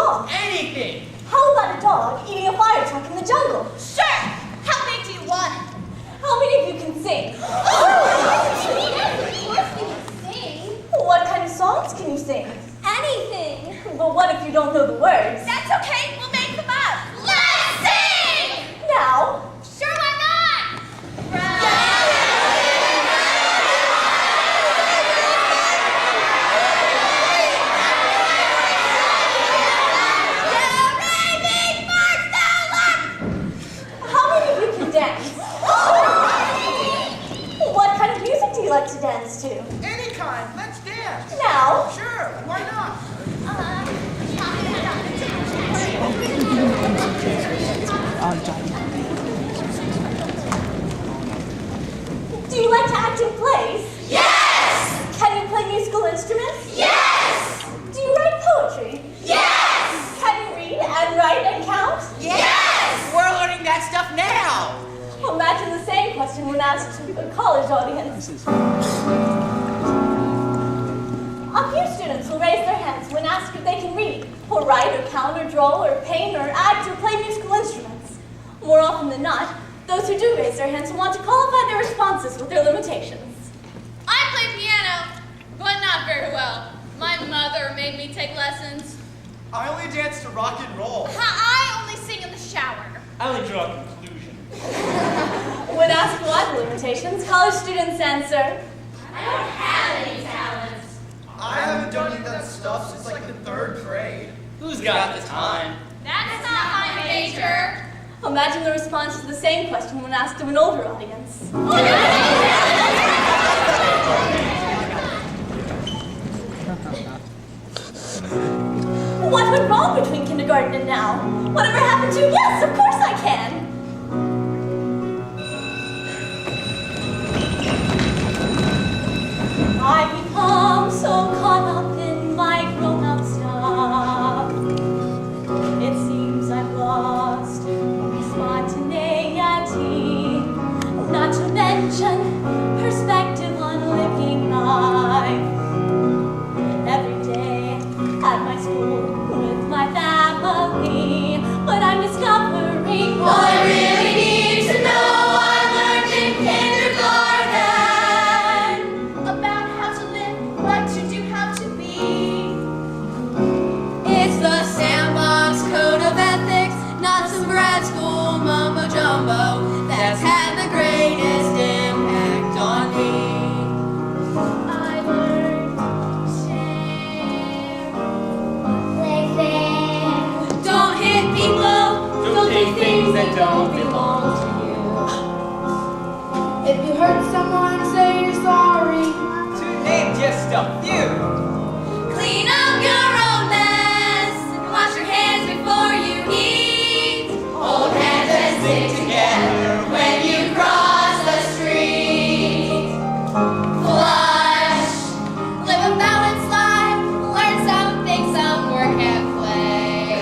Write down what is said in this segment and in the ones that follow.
dog? Anything. How about a dog eating a fire truck in the jungle? Sure! How big do you want it? How many of you can sing? Of course we can sing. What kind of songs can you sing? Anything. But what if you don't know the words? That's okay, we'll make them up. Let's sing! Now, Sure, why not? how many of you can dance? What kind of music do you like to dance to? Any kind. Let's dance. Now, Sure, why not? do you like to act in plays? Yes! Can you play musical instruments? Yes! Do you write poetry? Yes! Can you read and write and count? Yes! We're learning that stuff now. Imagine the same question when asked to a college audience. A few students will raise their hands when asked if they can read, or write, or count, or draw, or paint, or act, or play musical instruments. More often than not, those who do raise their hands will want to qualify their responses with their limitations. I play piano, but not very well. My mother made me take lessons. I only dance to rock and roll. I only sing in the shower. I only draw a conclusion. When asked why the limitations, college students answer, I don't have any talents. I haven't done any of that stuff since like the 3rd grade. Who's got the time? That's not my major. Imagine the response to the same question when asked of an older audience. What went wrong between kindergarten and now? Whatever happened to you? Yes, of course I can. I become so caught up in my grown-up stuff. It seems I've lost my spontaneity, not to mention perspective on living life. Every day at my school with my family, but I'm discovering all I really need to know I learned in kindergarten. About how to live, what to do, how to be. It's the sandbox code of ethics, not some grad school mumbo jumbo that's had the greatest impact on me. I learned to share, play fair. Don't hit people, don't take things that don't belong to you. If you hurt someone, say you're sorry. To name just a few. Clean up your own mess and wash your hands before you eat. Hold hands and stick together when you cross the street. Flush, live a balanced life, learn something somewhere can't play.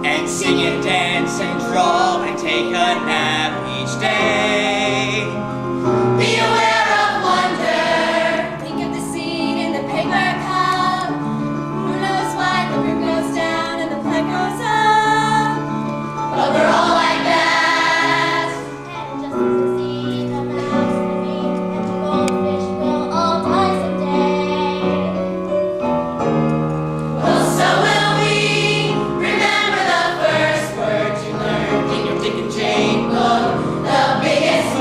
And sing and dance and draw and take a nap each day. Be aware of wonder. Think of the seed in the paper cup. Who knows why the roof goes down and the plant goes up? But we're all like that. And just as the seed of the house and the bee and the goldfish will all die someday. Well, so will we. Remember the first words you learned in your Dick and Jane book. The biggest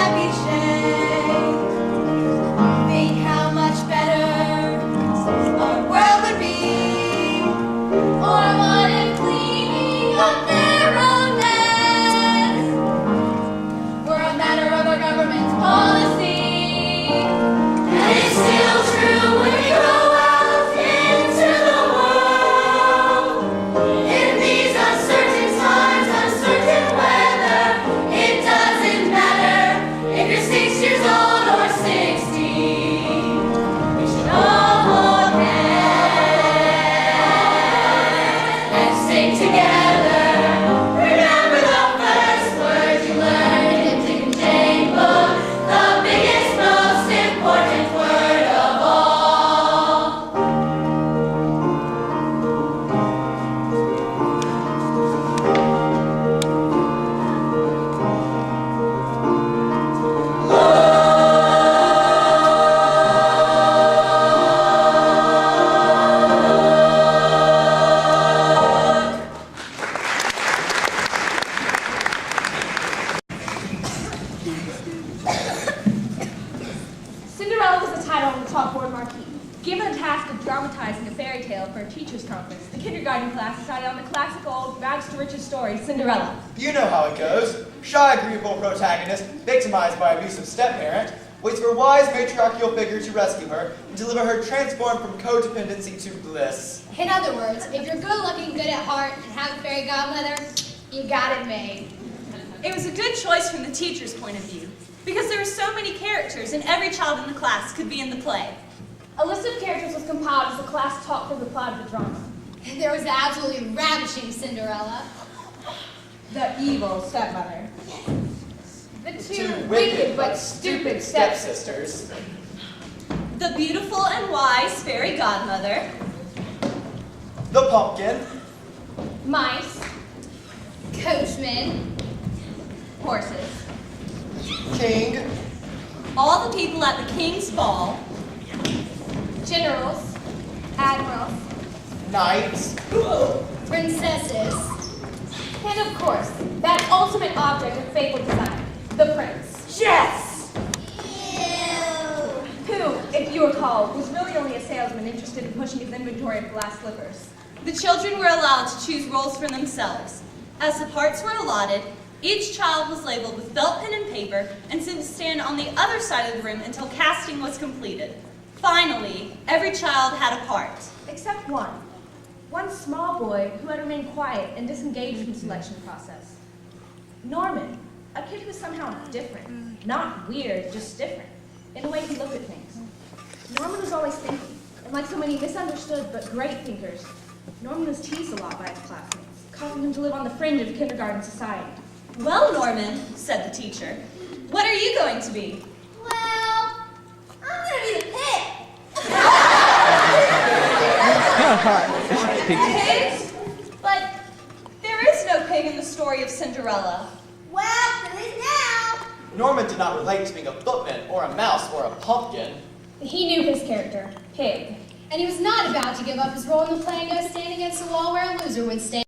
nap each day. Think how much better our world would be. Or what if cleaning up their own mess were a matter of our government's policy? And it's still true when we go out into the world. In these uncertain times, uncertain weather, it doesn't matter if you're 6 years old or 60. We should all hold hands and sing together. Remember the first words you learned in the Dick and Jane book, the biggest, most important word of all. Cinderella was the title on the chalkboard marquee. Given the task of dramatizing a fairy tale for a teacher's conference, the kindergarten class decided on the classic old rags to riches story, Cinderella. You know how it goes. Shy, agreeable protagonist, victimized by abusive step-parent, waits for a wise matriarchal figure to rescue her and deliver her transformed from codependency to bliss. In other words, if you're good-looking, good at heart, and have a fairy godmother, you got it made. It was a good choice from the teacher's point of view, because there were so many characters and every child in the class could be in the play. A list of characters was compiled as the class talked through the plot of the drama. There was the absolutely ravishing Cinderella, The evil stepmother. The two wicked but stupid stepsisters. The beautiful and wise fairy godmother. The pumpkin. Mice. coachman, Horses. King. All the people at the king's ball. Generals. Admirals. Knights. princesses, And of course, that ultimate object of fabled design, the prince. Yes! Who, if you recall, was really only a salesman interested in pushing his inventory of glass slippers. The children were allowed to choose roles for themselves. As the parts were allotted, each child was labeled with felt pen and paper and sent to stand on the other side of the room until casting was completed. Finally, every child had a part. Except one. One small boy who had remained quiet and disengaged from the selection process. Norman, a kid who was somehow different. Not weird, just different. In the way he looked at things. Norman was always thinking, and like so many misunderstood but great thinkers, Norman was teased a lot by his classmates, causing him to live on the fringe of kindergarten society. Well, Norman, said the teacher, what are you going to be? well, I'm gonna be the pig. Pig? But there is no pig in the story of Cinderella. Well, there is now. Norman did not relate to being a footman or a mouse or a pumpkin. He knew his character, Pig. And he was not about to give up his role in the play and go stand against the wall where a loser would stand.